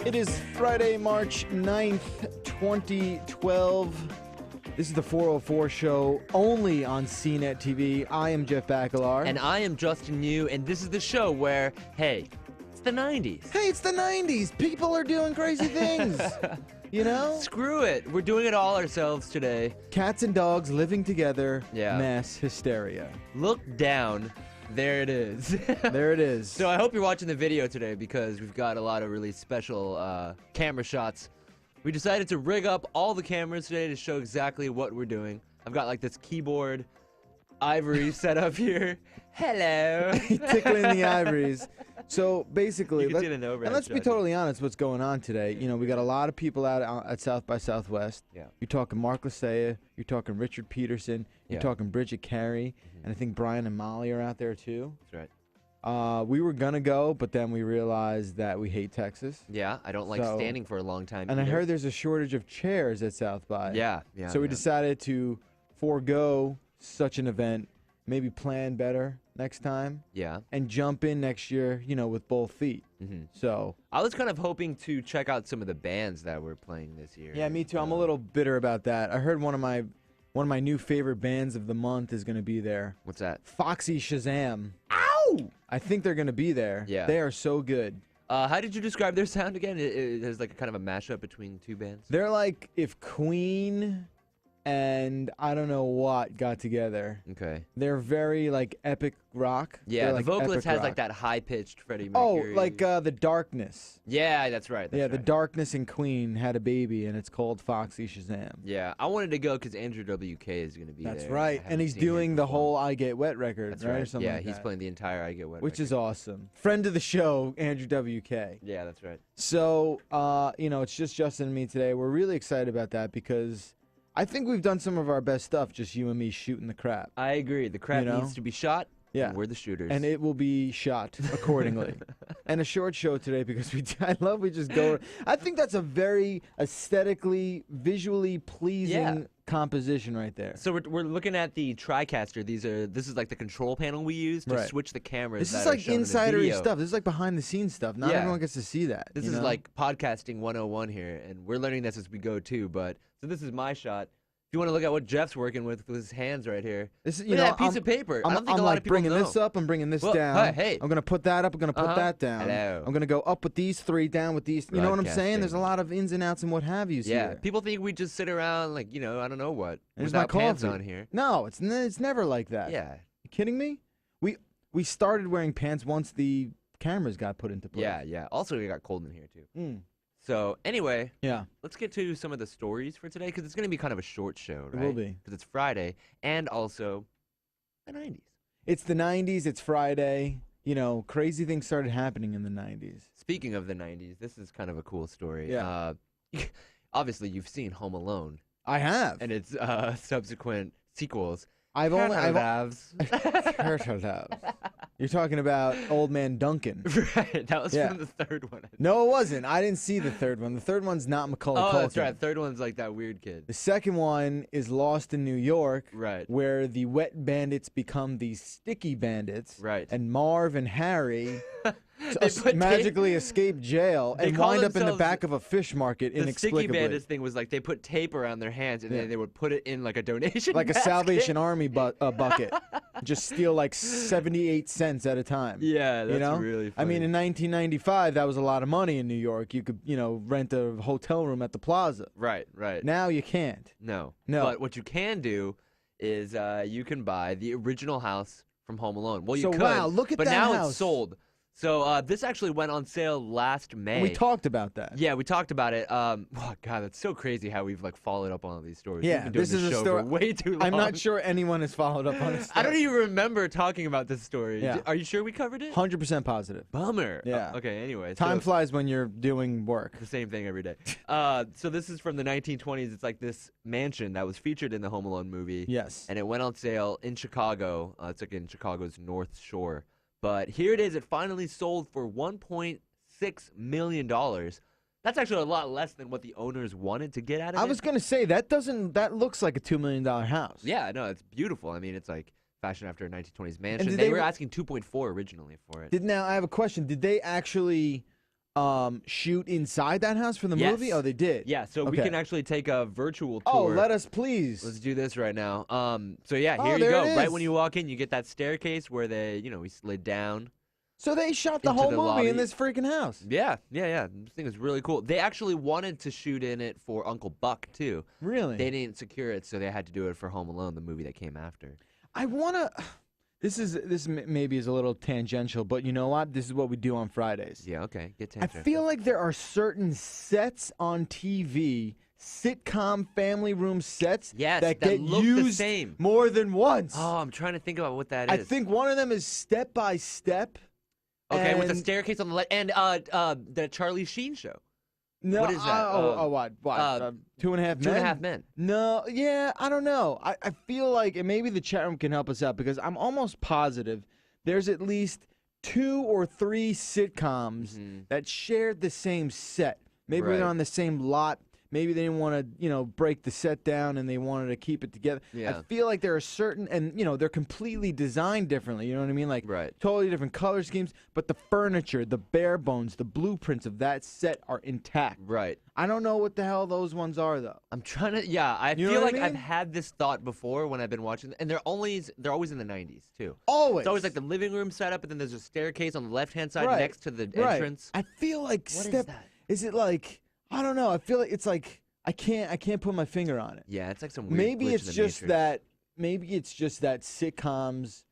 It is Friday, March 9th, 2012. This is the 404 show, only on CNET TV. I am Jeff Bacalar. And I am Justin Yu, and this is the show where, hey, it's the 90s. Hey, it's the 90s. People are doing crazy things. You know? Screw it. We're doing it all ourselves today. Cats and dogs living together. Yeah. Mass hysteria. Look down. There it is. There it is. So I hope you're watching the video today because we've got a lot of really special camera shots. We decided to rig up all the cameras today to show exactly what we're doing. I've got like this keyboard ivory set up here. Hello. Tickling the ivories. So basically, let's be totally honest what's going on today. You know, we got a lot of people out at South by Southwest. Yeah. You're talking Mark Lasea, you're talking Richard Peterson, you're talking Bridget Carey, and I think Brian and Molly are out there too. That's right. We were gonna go, but then we realized that we hate Texas. Yeah, I don't like standing for a long time. And I heard there's a shortage of chairs at South by. Yeah. So we decided to forego such an event, maybe plan better next time. Yeah. And jump in next year, you know, with both feet. So I was kind of hoping to check out some of the bands that were playing this year. Yeah, me too. I'm a little bitter about that. I heard one of my new favorite bands of the month is going to be there. What's that? Foxy Shazam. Ow! I think they're going to be there. Yeah. They are so good. How did you describe their sound again? It has like a kind of a mashup between two bands. They're like if Queen and I don't know what got together. Okay. They're very like epic rock. Yeah, They're, the like, vocalist epic has rock. like that high-pitched Freddie Oh, Mercury. like The Darkness. Yeah, that's right. The Darkness and Queen had a baby, and it's called Foxy Shazam. Yeah, I wanted to go because Andrew WK is going to be there. That's right, and he's doing the whole I Get Wet record, That's right? right. Or something Yeah, like he's that. playing the entire I Get Wet Which record. is awesome. Friend of the show, Andrew WK. Yeah, that's right. So, you know, it's just Justin and me today. We're really excited about that because I think we've done some of our best stuff, just you and me shooting the crap. I agree. The crap needs to be shot. Yeah. And we're the shooters. And it will be shot accordingly. And a short show today because we just go. I think that's a very aesthetically, visually pleasing composition right there. So we're looking at the TriCaster. This is like the control panel we use to switch the cameras. This is like insidery stuff. This is like behind the scenes stuff. Not everyone gets to see that. This is like podcasting 101 here, and we're learning this as we go too. But so this is my shot. If you want to look at what Jeff's working with his hands right here, this is look at that piece of paper. I don't think a lot of people bringing know. this up. I'm bringing this down. Hey. I'm gonna put that up. I'm gonna put that down. Hello. I'm gonna go up with these three, down with these. You know what I'm saying? There's a lot of ins and outs and what have yous Yeah, here. people think we just sit around like I don't know what. There's without my pants coffee on here. No, it's never like that. Yeah. You kidding me? We started wearing pants once the cameras got put into place. Yeah. Also, it got cold in here too. Mm. So anyway, Yeah. let's get to some of the stories for today because it's going to be kind of a short show, right? It will be. Because it's Friday and also the 90s. It's the 90s. It's Friday. You know, crazy things started happening in the 90s. Speaking of the 90s, this is kind of a cool story. Yeah. Obviously, you've seen Home Alone I have. and its subsequent sequels. I've Turtles. You're talking about Old Man Duncan. Right, that was from the third one. No, it wasn't. I didn't see the third one. The third one's not Macaulay Culkin. Oh, that's right. Third one's like that weird kid. The second one is Lost in New York, Right. where the wet bandits become the sticky bandits, Right. and Marv and Harry put magically escape jail They and call wind up in the themselves back of a fish market The inexplicably. Sticky Bandits thing was like they put tape around their hands and then they would put it in like a donation Like a basket. Salvation Army bucket. Just steal like 78 cents at a time. Yeah, that's you know? really funny. I mean, in 1995, that was a lot of money in New York. You could, rent a hotel room at the plaza. Right. Now you can't. No. No. But what you can do is you can buy the original house from Home Alone. Well, you So, could. wow, look at but that now house. it's sold. So this actually went on sale last May. And we talked about that. Yeah, we talked about it. Oh, God, that's so crazy how we've like followed up on all these stories. Yeah, We've been doing this is a show story. for way too long. I'm not sure anyone has followed up on it. I don't even remember talking about this story. Yeah. Are you sure we covered it? 100% positive. Bummer. Yeah. Okay. Anyway, Time so, flies when you're doing work. the same thing every day. So this is from the 1920s. It's like this mansion that was featured in the Home Alone movie. Yes. And it went on sale in Chicago. It's like in Chicago's North Shore. But here it is. It finally sold for $1.6 million. That's actually a lot less than what the owners wanted to get out of it. I was gonna say that looks like a $2 million house. Yeah, no, it's beautiful. I mean, it's like fashioned after a 1920s mansion. did They they were re- asking 2.4 originally for it. Now I have a question. Did they actually shoot inside that house for the Yes. movie? Oh, they did. Yeah, so we Okay. can actually take a virtual Oh, tour. let us please. Let's do this right now. So yeah, Oh, here you there go. it Right is. when you walk in, you get that staircase where we slid down. So they shot the Into whole the movie lobby. in this freaking house. Yeah. This thing is really cool. They actually wanted to shoot in it for Uncle Buck too. Really? They didn't secure it, so they had to do it for Home Alone, the movie that came after. I wanna. Maybe is a little tangential, but you know what? This is what we do on Fridays. Yeah, okay. Get I tangential. feel like there are certain sets on TV, sitcom family room sets, Yes, that that get look the used same. more than once. Oh, I'm trying to think about what that I is. think one of them is Step by Step. Okay, with the and- staircase on the left, and the Charlie Sheen show. No, What is that? what? Two and a Half Men? Two and a Half Men. No, yeah, I don't know. I feel like, and maybe the chat room can help us out, because I'm almost positive there's at least 2 or 3 sitcoms that shared the same set. Maybe Right. they're on the same lot. Maybe they didn't want to, break the set down and they wanted to keep it together. Yeah. I feel like there are certain, and, they're completely designed differently. You know what I mean? Like, Right. totally different color schemes, but the furniture, the bare bones, the blueprints of that set are intact. Right. I don't know what the hell those ones are, though. I'm trying to. Yeah, I You know feel what like I I've mean? had this thought before when I've been watching, and they're always in the 90s too. Always. It's always like the living room setup, and then there's a staircase on the left-hand side Right. next to the Right. entrance. I feel like What is Step. that? Is it like, I don't know. I feel like it's like I can't put my finger on it. Yeah, it's like some weird Maybe glitch it's in the just Matrix. that. Maybe it's just that sitcoms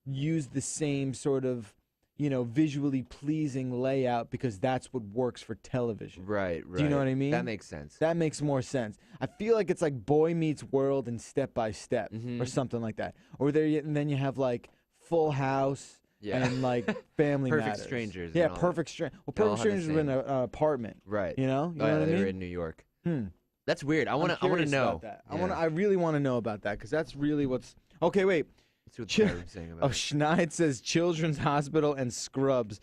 use the same sort of, visually pleasing layout because that's what works for television. Right. Do you know what I mean? That makes sense. That makes more sense. I feel like it's like Boy Meets World and Step by Step Mhm. or something like that. Or and then you have like Full House Yeah. and like Family Perfect Matters. Strangers Yeah, and all that. Perfect Strangers. Well, They all Perfect have the Strangers was in same- an apartment. Right. You know Oh, what yeah, I they mean? were in New York. Hmm. That's weird. I want to curious know. about that. Yeah. I really want to know about that because that's really what's. Okay, wait. Let's see what the Chi- chat room's saying about Oh, it. Schneid says Children's Hospital and Scrubs.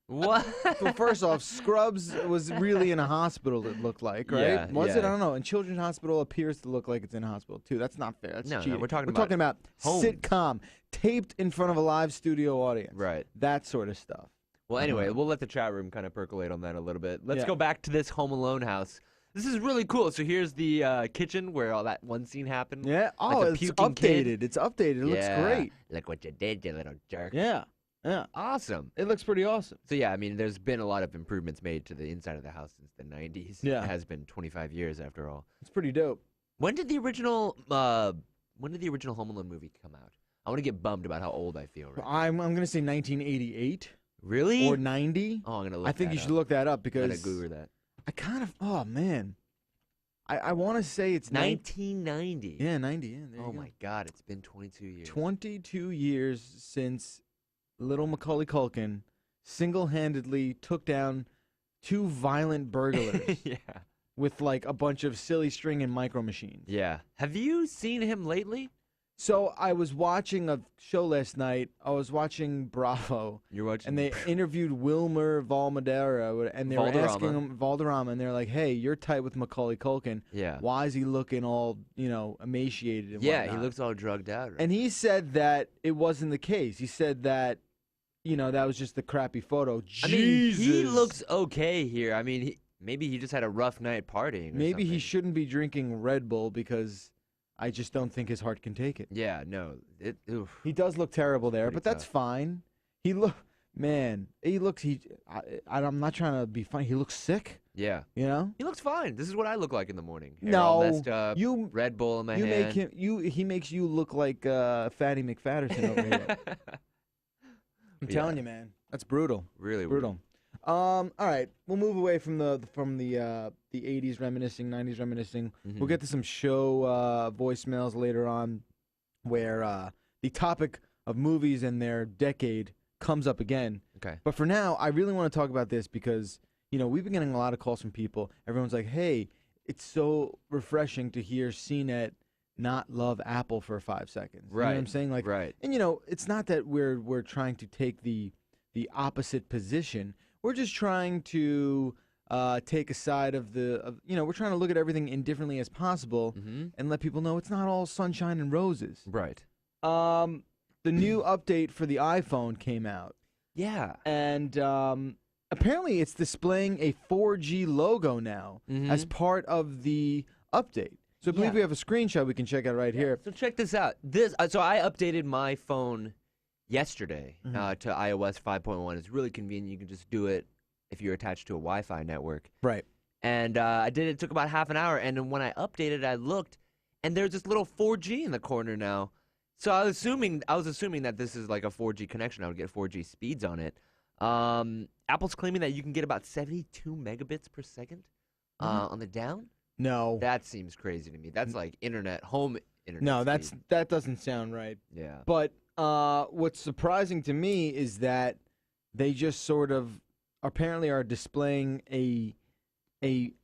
What? Well, first off, Scrubs was really in a hospital, it looked like, right? Yeah, Was it? yeah. I don't know. And Children's Hospital appears to look like it's in a hospital, too. That's not fair. That's No, no, cheating. we're talking about homes. sitcom, taped in front of a live studio audience. Right. That sort of stuff. Well, anyway, we'll let the chat room kind of percolate on that a little bit. Let's Yeah. go back to this Home Alone house. This is really cool. So here's the kitchen where all that one scene happened. Yeah. Oh, the it's puking updated. kid. It's updated. It looks Yeah. great. Look what you did, you little jerk. Yeah. Yeah. Awesome. It looks pretty awesome. So yeah, I mean, there's been a lot of improvements made to the inside of the house since the 90s. Yeah. It has been 25 years after all. It's pretty dope. When did the original Home Alone movie come out? I want to get bummed about how old I feel right now. I'm going to say 1988 Really? or 90. Oh, I'm going to look I think that you should up. look that up I'm because going to Google that. I kind of, oh man, I want to say it's 1990. Yeah, 90. Yeah, there you Oh go. my God, it's been 22 years. 22 years since little Macaulay Culkin single-handedly took down 2 violent burglars Yeah. with like a bunch of silly string and micro machines. Yeah. Have you seen him lately? So I was watching a show last night. I was watching Bravo. You're watching. And they interviewed Wilmer Valmadera, and they were asking Valderrama. him, Valderrama, and they're like, hey, you're tight with Macaulay Culkin. Yeah. Why is he looking all, emaciated and Yeah, whatnot? he looks all drugged out. Right? And he said that it wasn't the case. He said that, that was just the crappy photo. I mean, he Jesus. looks okay here. I mean, maybe he just had a rough night partying. Or Maybe he something. shouldn't be drinking Red Bull because I just don't think his heart can take it. Yeah, no. Oof. He does look terrible there, Pretty but that's tough. fine. I'm not trying to be funny. He looks sick, Yeah. you He looks fine. This is what I look like in the morning. Hair No, all messed up, you- Red Bull in my You hand. make him he makes you look like Fatty McFatterson over here. I'm telling you, man. That's brutal. Really Brutal. All right, we'll move away from the 80s reminiscing, 90s reminiscing. Mhm. We'll get to some show voicemails later on, where the topic of movies and their decade comes up again. Okay. But for now, I really want to talk about this because we've been getting a lot of calls from people. Everyone's like, "Hey, it's so refreshing to hear CNET not love Apple for 5 seconds." You know what I'm Right, saying? Like, right. And it's not that we're trying to take the opposite position. We're just trying to take a side of we're trying to look at everything indifferently as possible Mm-hmm. and let people know it's not all sunshine and roses. Right. the new update for the iPhone came out, Yeah. and apparently it's displaying a 4G logo now as part of the update. So I believe we have a screenshot we can check out right here. So check this out. So I updated my phone yesterday to iOS 5.1. It's really convenient. You can just do it if you're attached to a Wi-Fi network. Right. And I did it. It took about half an hour. And then when I updated, I looked, and there's this little 4G in the corner now. So I was assuming that this is like a 4G connection. I would get 4G speeds on it. Apple's claiming that you can get about 72 megabits per second on the down. No. That seems crazy to me. That's like home internet. No, speed. that doesn't sound right. Yeah. But what's surprising to me is that they just sort of apparently are displaying a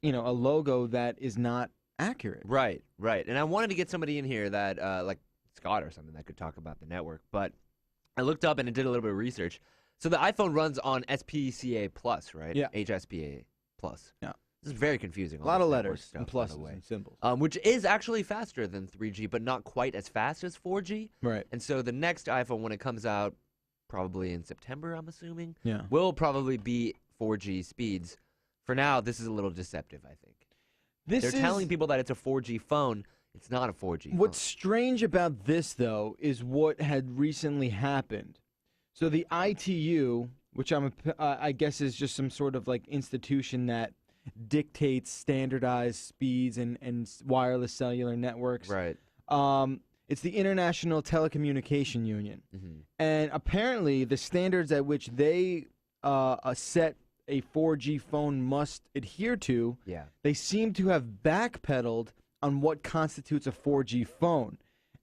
logo that is not accurate. Right. And I wanted to get somebody in here that like Scott or something that could talk about the network, but I looked up and it did a little bit of research. So the iPhone runs on SPCA Plus, right? Yeah. HSPA Plus. Yeah. This is very confusing. A lot of letters and pluses and symbols. Which is actually faster than 3G, but not quite as fast as 4G. Right. And so the next iPhone, when it comes out, probably in September, I'm assuming, Yeah. will probably be 4G speeds. For now, this is a little deceptive, I think. They're telling people that it's a 4G phone. It's not a 4G phone. What's strange about this, though, is what had recently happened. So the ITU, which I guess is just some sort of like institution that dictates standardized speeds and wireless cellular networks. Right. It's the International Telecommunication Union. And apparently the standards at which they set a 4G phone must adhere to, they seem to have backpedaled on what constitutes a 4G phone.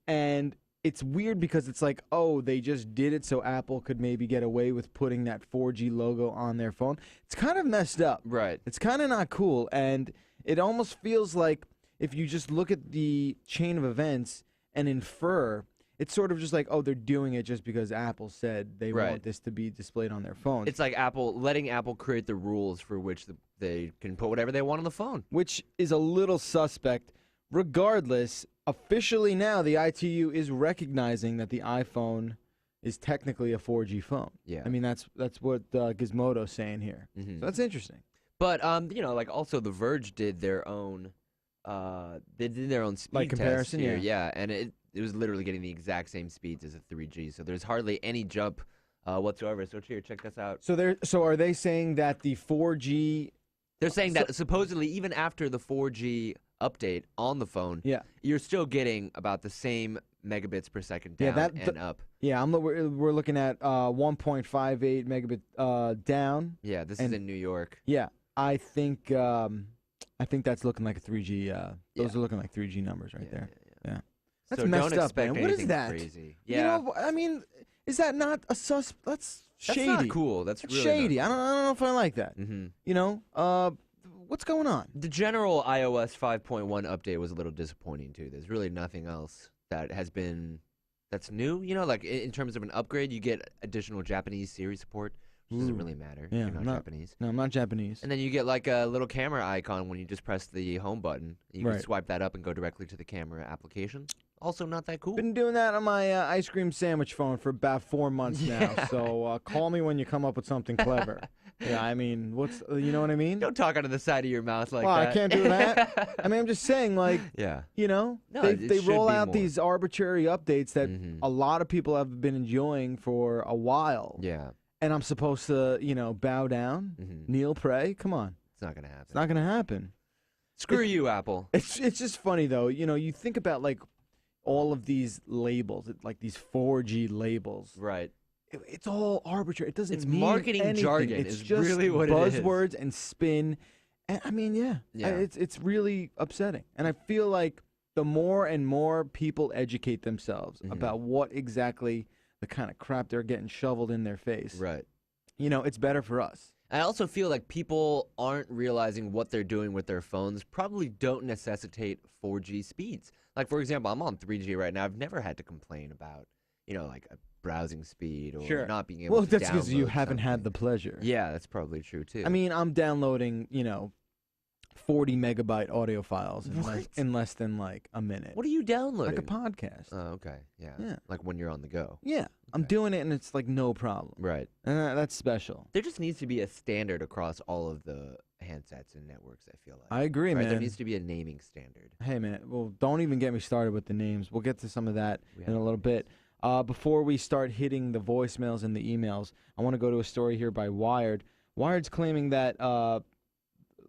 And it's weird because it's like, oh, they just did it so Apple could maybe get away with putting that 4G logo on their phone. It's kind of messed up. Right. It's kind of not cool. And it almost feels like if you just look at the chain of events and infer, it's sort of just like, oh, they're doing it just because Apple said they want this to be displayed on their phones. It's like letting Apple create the rules for which they can put whatever they want on the phone. Which is a little suspect. Regardless, officially now the ITU is recognizing that the iPhone is technically a 4G phone. Yeah. I mean, that's what Gizmodo's saying here. So that's interesting. But like also The Verge did their own speed Like comparison, test here. And it was literally getting the exact same speeds as a 3G. So there's hardly any jump whatsoever. So here, check this out. So are they saying that the 4G? They're saying that supposedly even after the 4G update on the phone, you're still getting about the same megabits per second down and up. Yeah, we're looking at 1.58 megabit down. Yeah, this is in New York. Yeah, I think that's looking like a 3G. Those are looking like 3G numbers right there. Yeah. That's so messed don't up, expect man. What is anything that? Crazy. Yeah. You know, I mean, is that not a That's shady. That's not cool. That's really shady. Not cool. I don't know if I like that. You know, what's going on? The general iOS 5.1 update was a little disappointing too. There's really nothing else that's new. You know, like in terms of an upgrade, you get additional Japanese Siri support. Which doesn't really matter if you're not Japanese. No, I'm not Japanese. And then you get like a little camera icon when you just press the home button. You can swipe that up and go directly to the camera application. Also not that cool. Been doing that on my ice cream sandwich phone for about 4 months now. So call me when you come up with something clever. Yeah, I mean, you know what I mean? Don't talk out of the side of your mouth like that. I can't do that. I mean, I'm just saying, like, you know, they roll out these arbitrary updates that a lot of people have been enjoying for a while. Yeah. And I'm supposed to, you know, bow down, kneel, pray. Come on. It's not going to happen. It's not going to happen. Screw you, Apple. It's just funny, though. You know, you think about, like, all of these labels, like these 4G labels. Right. It's all arbitrary. It doesn't mean marketing anything. jargon. It's is just really what it is. buzzwords and spin. And, I mean, it's really upsetting. And I feel like the more and more people educate themselves about what exactly the kind of crap they're getting shoveled in their face. Right. You know, it's better for us. I also feel like people aren't realizing what they're doing with their phones probably don't necessitate 4G speeds. Like, for example, I'm on 3G right now. I've never had to complain about, you know, like a browsing speed or not being able to download. Well, that's because you haven't had the pleasure. Yeah, that's probably true, too. I mean, I'm downloading, you know, 40 megabyte audio files What? in less than like a minute. What are you downloading? Like a podcast. Oh, okay. Yeah. Yeah. Like when you're on the go. Yeah, I'm Okay. doing it and it's like no problem. Right. And that's special. There just needs to be a standard across all of the handsets and networks, I feel like. I agree, Right? man. There needs to be a naming standard. Hey, man. Well, don't even get me started with the names. We'll get to some of that We in a have little bit. Before we start hitting the voicemails and the emails, I want to go to a story here by Wired. Wired's claiming that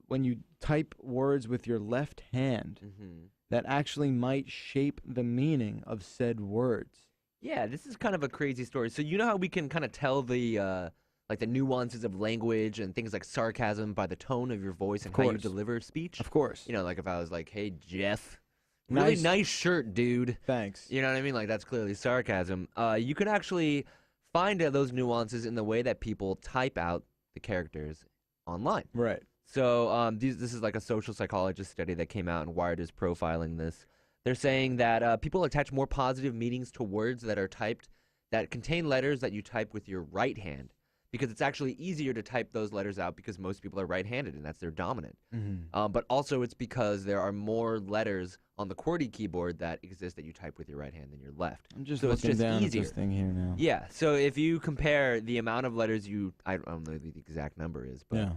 when you type words with your left hand, Mm-hmm. that actually might shape the meaning of said words. Yeah, this is kind of a crazy story. So you know how we can kind of tell the like the nuances of language and things like sarcasm by the tone of your voice and how you course. deliver speech? Of course. You know, like if I was like, "Hey, Jeff, really nice shirt, dude." Thanks. You know what I mean? Like that's clearly sarcasm. You could actually find those nuances in the way that people type out the characters online. Right. So this is like a social psychologist study that came out, and Wired is profiling this. They're saying that people attach more positive meanings to words that are typed that contain letters that you type with your right hand, because it's actually easier to type those letters out because most people are right-handed, and that's their dominant. Mm-hmm. But also it's because there are more letters on the QWERTY keyboard that exist that you type with your right hand than your left. I'm just So it's looking just down easier. at this thing here now. Yeah, so if you compare the amount of letters I don't know what the exact number is, but Yeah.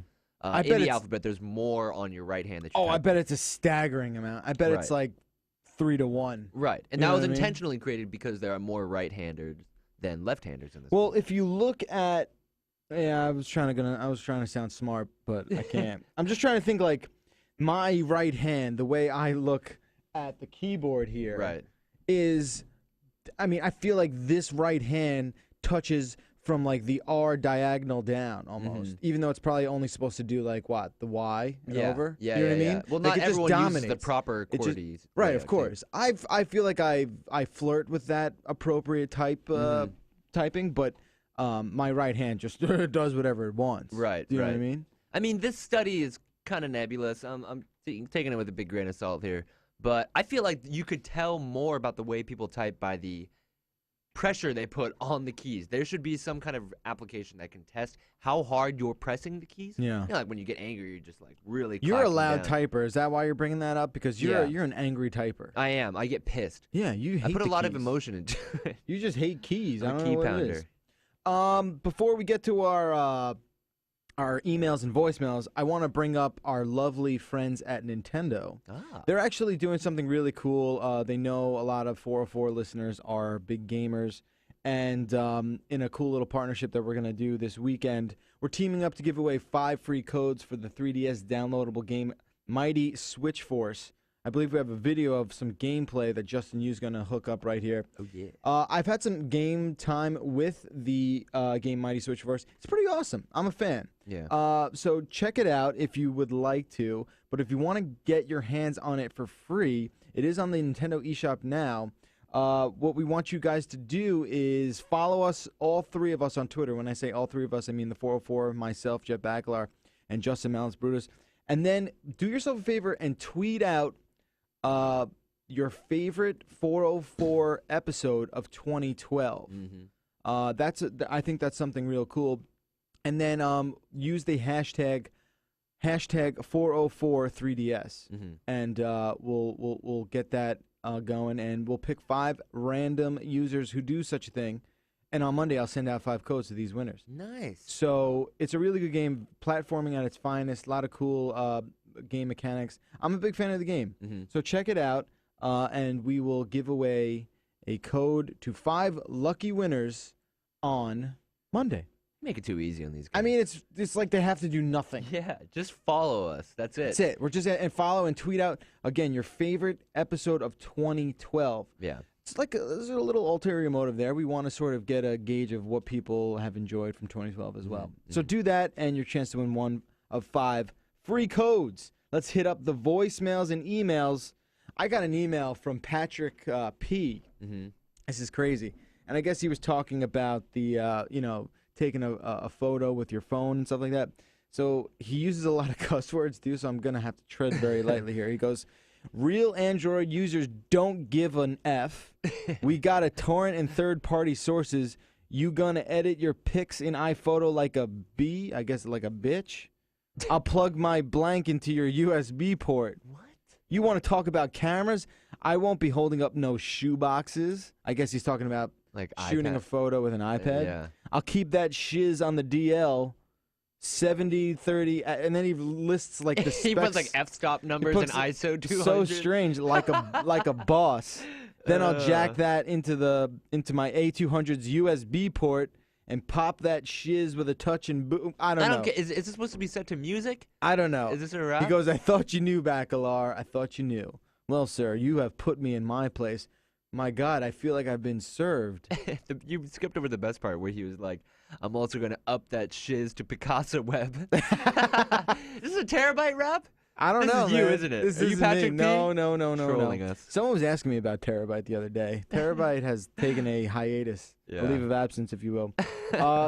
I bet in the it's- alphabet, there's more on your right hand that you Oh, type. I bet it's a staggering amount. I bet it's Right. like 3-to-1. Right, and You that know was what I mean? intentionally created because there are more right-handers than left-handers in this. Well, world. if you look at, I was trying to sound smart, but I can't. I'm just trying to think like my right hand, the way I look at the keyboard here, right, is, I mean, I feel like this right hand touches from like the R diagonal down almost, even though it's probably only supposed to do like what, the Y and yeah, over. yeah, you know yeah, what I yeah. mean? Well, Like, not it just everyone uses the dominates. proper It just- QWERTY. Right, layout, of course. I feel like I flirt with that appropriate type typing, but my right hand just does whatever it wants. Right, Do you know what I right. mean? I mean, this study is kind of nebulous. I'm taking it with a big grain of salt here, but I feel like you could tell more about the way people type by the pressure they put on the keys. There should be some kind of application that can test how hard you're pressing the keys. Yeah. You know, like when you get angry, you're just like really. You're a clacking loud down. typer. Is that why you're bringing that up? Because Yeah. you're an angry typer. I am. I get pissed. Yeah, you hate I put a the lot of keys. emotion into it. You just hate keys. I I'm a don't key know what pounder. it is. Before we get to our emails and voicemails, I want to bring up our lovely friends at Nintendo. Ah. They're actually doing something really cool. They know a lot of 404 listeners are big gamers. And in a cool little partnership that we're going to do this weekend, we're teaming up to give away 5 free codes for the 3DS downloadable game Mighty Switch Force. I believe we have a video of some gameplay that Justin Yu's going to hook up right here. Oh, yeah. I've had some game time with the game Mighty Switch Force. It's pretty awesome. I'm a fan. Yeah. So check it out if you would like to. But if you want to get your hands on it for free, it is on the Nintendo eShop now. What we want you guys to do is follow us, all 3 of us, on Twitter. When I say all 3 of us, I mean the 404, myself, Jet Bacalar, and Justin Malice Brutus. And then do yourself a favor and tweet out your favorite 404 episode of 2012. Mm-hmm. I think that's something real cool. And then use the hashtag 4043DS, and we'll get that going, and we'll pick 5 random users who do such a thing. And on Monday, I'll send out 5 codes to these winners. Nice. So it's a really good game, platforming at its finest, a lot of cool game mechanics. I'm a big fan of the game. So check it out, and we will give away a code to 5 lucky winners on Monday. Make it too easy on these guys. I mean, it's like they have to do nothing. Yeah, just follow us. That's it. That's it. We're just and follow and tweet out again your favorite episode of 2012. Yeah. It's like there's a little ulterior motive there. We want to sort of get a gauge of what people have enjoyed from 2012 as well. So do that, and your chance to win 1 of 5 free codes. Let's hit up the voicemails and emails. I got an email from Patrick P. This is crazy, and I guess he was talking about the taking a photo with your phone and stuff like that. So he uses a lot of cuss words too, so I'm going to have to tread very lightly here. He goes, "Real Android users don't give an F. We got a torrent and third-party sources. You gonna edit your pics in iPhoto like a B? I guess like a bitch? I'll plug my blank into your USB port. What? You want to talk about cameras? I won't be holding up no shoe boxes. I guess he's talking about Like shooting iPad. a photo with an iPad. Yeah. I'll keep that shiz on the DL, 70, 30, and then he lists like the specs. He puts like f-stop numbers and ISO 200. So strange, like a boss. Then I'll jack that into my A200's USB port and pop that shiz with a touch and boom. I don't know. Get. Is this supposed to be set to music? I don't know. Is this a rap? He goes, I thought you knew, Bacalar. I thought you knew. Well, sir, you have put me in my place. My God, I feel like I've been served. You skipped over the best part where he was like, I'm also going to up that shiz to Picasso Web. This is a terabyte rap? I don't know, This is you, man. isn't it? This Are you isn't Patrick me. P? No. Trolling us. Someone was asking me about Terabyte the other day. Terabyte has taken a hiatus, a leave of absence, if you will.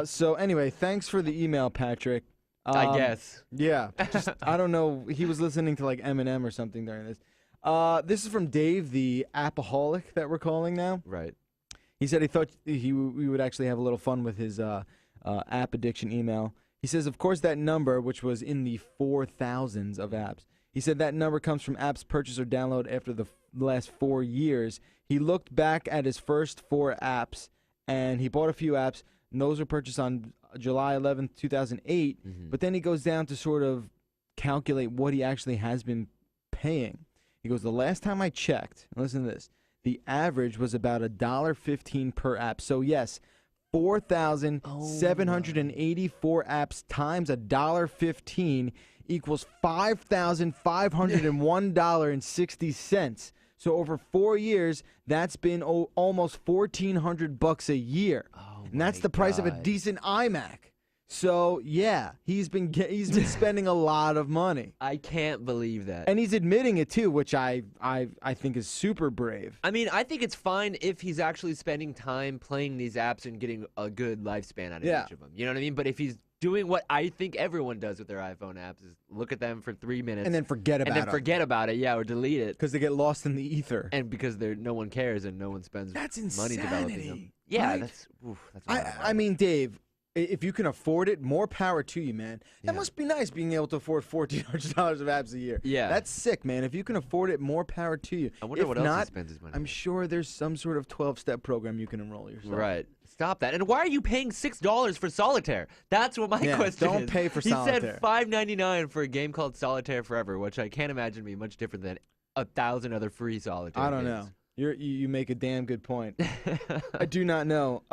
So anyway, thanks for the email, Patrick. I guess. Yeah, just I don't know. He was listening to like Eminem or something during this. This is from Dave, the appaholic that we're calling now. Right. He said he thought we would actually have a little fun with his app addiction email. He says, of course, that number, which was in the 4,000s of apps, he said that number comes from apps purchased or downloaded after the last 4 years. He looked back at his first 4 apps, and he bought a few apps, and those were purchased on July 11th, 2008. But then he goes down to sort of calculate what he actually has been paying. He goes, the last time I checked, listen to this, the average was about $1.15 per app. So yes, 4,784 apps times $1.15 equals $5,501.60. So over 4 years, that's been almost $1,400 a year, and that's the price of a decent iMac. So yeah, he's been spending a lot of money. I can't believe that. And he's admitting it too, which I think is super brave. I mean, I think it's fine if he's actually spending time playing these apps and getting a good lifespan out of each of them. You know what I mean? But if he's doing what I think everyone does with their iPhone apps is look at them for 3 minutes And then forget about it. Yeah, or delete it. Because they get lost in the ether. And because no one cares and no one spends money developing them. Yeah, right? that's a lot of money. I mean, Dave, if you can afford it, more power to you, man. That must be nice being able to afford $1,400 of apps a year. Yeah. That's sick, man. If you can afford it, more power to you. I wonder if what not, else he spends his money on. I'm sure there's some sort of 12-step program you can enroll yourself. Right. Stop that. And why are you paying $6 for Solitaire? That's what my question is. Don't pay for Solitaire. He said $5.99 for a game called Solitaire Forever, which I can't imagine being much different than 1,000 other free Solitaire I don't games. know. You make a damn good point. I do not know.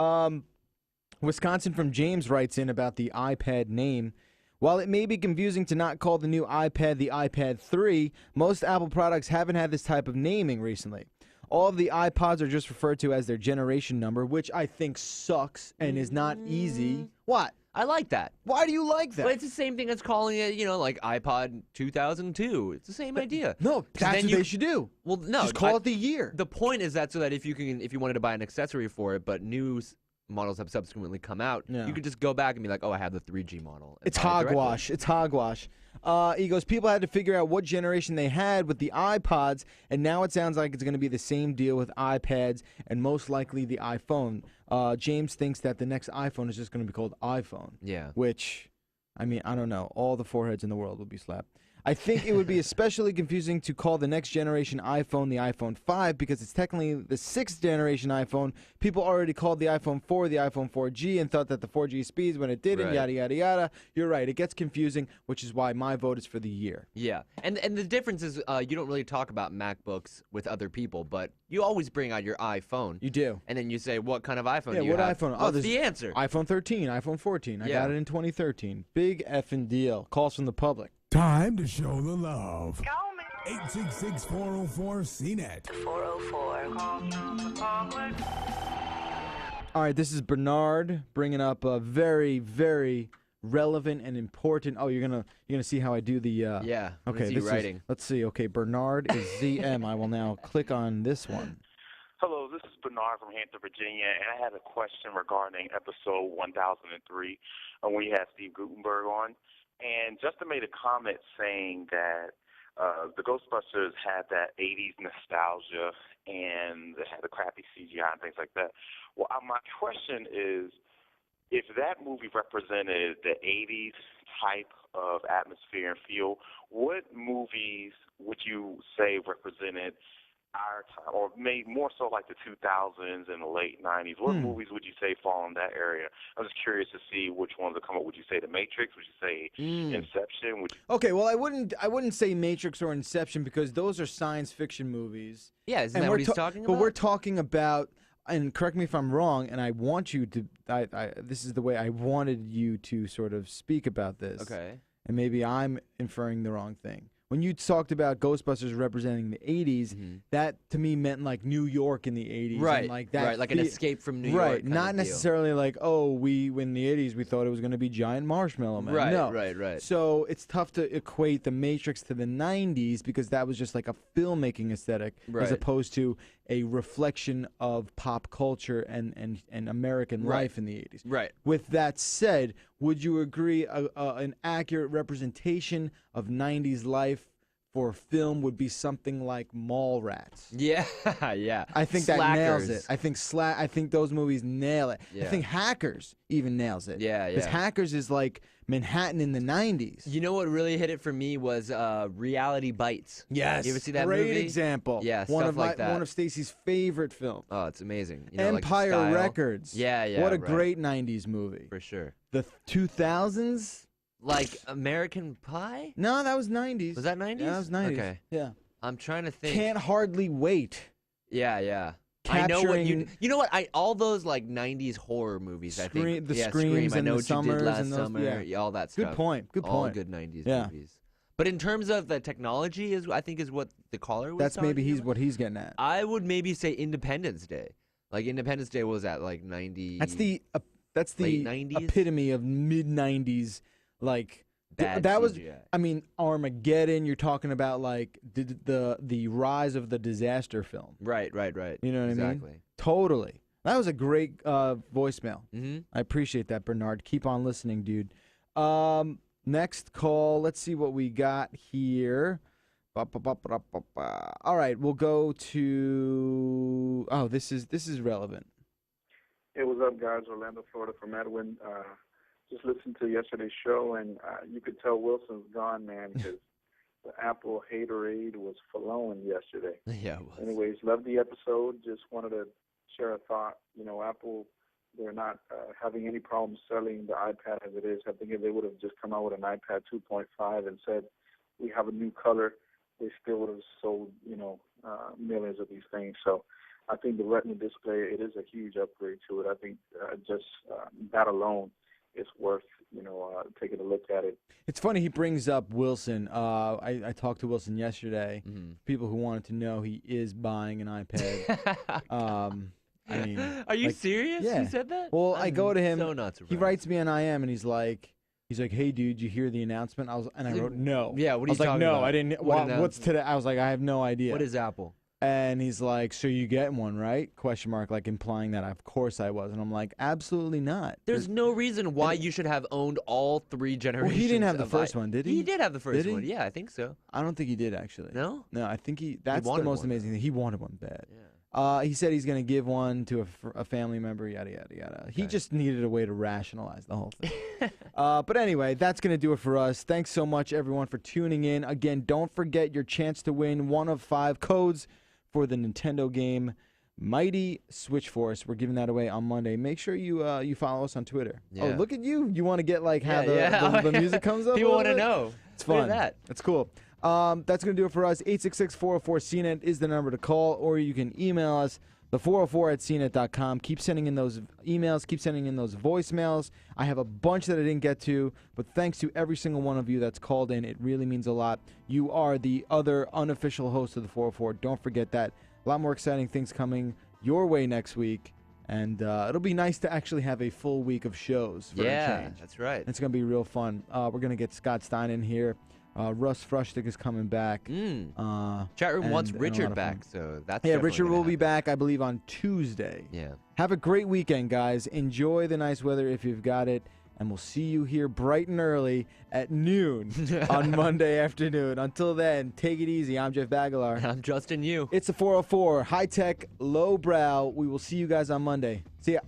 Wisconsin from James writes in about the iPad name. While it may be confusing to not call the new iPad the iPad 3, most Apple products haven't had this type of naming recently. All of the iPods are just referred to as their generation number, which I think sucks and is not easy. What? I like that. Why do you like that? Well, it's the same thing as calling it, like iPod 2002. It's the same idea. No, that's what they should do. Well, no. Just call it the year. The point is that so that if you wanted to buy an accessory for it, but new models have subsequently come out, you could just go back and be like, oh, I have the 3G model. It's hogwash. It's hogwash. He goes, people had to figure out what generation they had with the iPods, and now it sounds like it's going to be the same deal with iPads and most likely the iPhone. James thinks that the next iPhone is just going to be called iPhone. Yeah. Which, I mean, I don't know. All the foreheads in the world will be slapped. I think it would be especially confusing to call the next generation iPhone the iPhone 5 because it's technically the 6th generation iPhone. People already called the iPhone 4 the iPhone 4G and thought that the 4G speeds when it didn't, yada, yada, yada. You're right. It gets confusing, which is why my vote is for the year. Yeah. And the difference is you don't really talk about MacBooks with other people, but you always bring out your iPhone. You do. And then you say, what kind of iPhone do you what have? iPhone? What's the answer? iPhone 13, iPhone 14. I got it in 2013. Big effing deal. Calls from the public. Time to show the love. Call me. 866-404-CNET. 404. All right, this is Bernard bringing up a very, very relevant and important. Oh, you're gonna see how I do the. Yeah. Okay. This writing. Let's see. Okay, Bernard is ZM. I will now click on this one. Hello, this is Bernard from Hampton, Virginia, and I had a question regarding episode 1003 when you had Steve Gutenberg on. And Justin made a comment saying that the Ghostbusters had that 80s nostalgia and they had the crappy CGI and things like that. Well, my question is, if that movie represented the 80s type of atmosphere and feel. What movies would you say represented our time, or maybe more so like the 2000s and the late 90s? What movies would you say fall in that area? I'm just curious to see which ones would come up. Would you say The Matrix? Would you say Inception? Okay, well, I wouldn't say Matrix or Inception because those are science fiction movies. Yeah, isn't that what he's talking about? But we're talking about, and correct me if I'm wrong, and I want you to, this is the way I wanted you to sort of speak about this. Okay. And maybe I'm inferring the wrong thing. When you talked about Ghostbusters representing the 80s, that to me meant like New York in the 80s. Right, and like that right, like an escape from New York. Right, kind not of deal. necessarily like, oh, in the 80s we thought it was going to be giant marshmallow men. Right, no. right. So it's tough to equate the Matrix to the 90s because that was just like a filmmaking aesthetic as opposed to a reflection of pop culture and American life in the 80s. Right. With that said, would you agree an accurate representation of 90s life for film would be something like Mallrats? Yeah, yeah. I think that nails it. Slackers. I think those movies nail it. Yeah. I think Hackers even nails it. Yeah, Because yeah. Hackers is like Manhattan in the 90s. You know what really hit it for me was Reality Bites. Yes. You ever see that Great movie? example. Yeah, one stuff of like that. One of Stacy's favorite films. Oh, it's amazing. You know, like the Empire style. Records. Yeah, yeah. What a right. great 90s movie. For sure. The 2000s? Like American Pie? No, that was 90s. Was that 90s? Yeah, that was 90s. Okay. Yeah. I'm trying to think. Can't Hardly Wait. Yeah, yeah. I know what Capturing- you know what all those like 90s horror movies I think. The yeah, Screams Scream, I and know the what you did Summers last and those- summer, yeah. all that stuff. Good point. Good All point. good 90s Yeah. movies. But in terms of the technology is I think is what the caller was That's maybe talking about. what he's getting at. I would maybe say Independence Day. Like Independence Day was at like 90. That's the late 90s? epitome of mid 90s like Bad that was CGI. I mean Armageddon. You're talking about like the rise of the disaster film. Right. You know what I mean? Exactly. Totally. That was a great voicemail. Mm-hmm. I appreciate that, Bernard. Keep on listening, dude. Next call. Let's see what we got here. All right, we'll go to. Oh, this is relevant. Hey, what's up, guys? Orlando, Florida, from Edwin. Just listened to yesterday's show, and you could tell Wilson's gone, man, because the Apple haterade was flowing yesterday. Yeah, it was. Anyways, loved the episode. Just wanted to share a thought. You know, Apple, they're not having any problem selling the iPad as it is. I think if they would have just come out with an iPad 2.5 and said, we have a new color, they still would have sold, millions of these things. So I think the Retina display, it is a huge upgrade to it. I think just that alone is worth, taking a look at it. It's funny he brings up Wilson. I talked to Wilson yesterday. Mm-hmm. People who wanted to know, he is buying an iPad. I mean, are you like, serious? yeah. You said that? Well, I I'm go to him. So not He surprised. writes me on IM and he's like, hey, dude, you hear the announcement? I wrote no. Yeah, what are I was you like, talking no, about? I didn't. What What's today? I was like, I have no idea. What is Apple? And he's like, so you get one, right? ? Like implying that of course I was. And I'm like, absolutely not. There's no reason why you should have owned all three generations. Well, he didn't have the of first one, did he? He did have the first Did he? one. Yeah, I think so. I don't think he did actually. No? No, I think that's the wanted most one, amazing thing. He wanted one bad. Yeah. He said he's going to give one to a family member, yada, yada, yada. He just needed a way to rationalize the whole thing. But anyway, that's going to do it for us. Thanks so much, everyone, for tuning in. Again, don't forget your chance to win one of 5 codes for the Nintendo game Mighty Switch Force. We're giving that away on Monday. Make sure you follow us on Twitter. Yeah. Oh, look at you. You want to get like how Yeah, the music comes up? People want to know. It's Look fun. at that. It's cool. That's going to do it for us. 866-404-CNET is the number to call, or you can email us, the404@cnet.com. Keep sending in those emails. Keep sending in those voicemails. I have a bunch that I didn't get to, but thanks to every single one of you that's called in. It really means a lot. You are the other unofficial host of the 404. Don't forget that. A lot more exciting things coming your way next week. And it'll be nice to actually have a full week of shows for a change. That's right. It's going to be real fun. We're going to get Scott Stein in here. Russ Frushtick is coming back. Chat room wants and a lot Richard of back, fun. so that's Yeah, definitely Richard gonna will be happen. back, I believe, on Tuesday. Yeah. Have a great weekend, guys. Enjoy the nice weather if you've got it. And we'll see you here bright and early at noon on Monday afternoon. Until then, take it easy. I'm Jeff Bagalar. I'm Justin Yu. It's the 404, high-tech, low-brow. We will see you guys on Monday. See ya.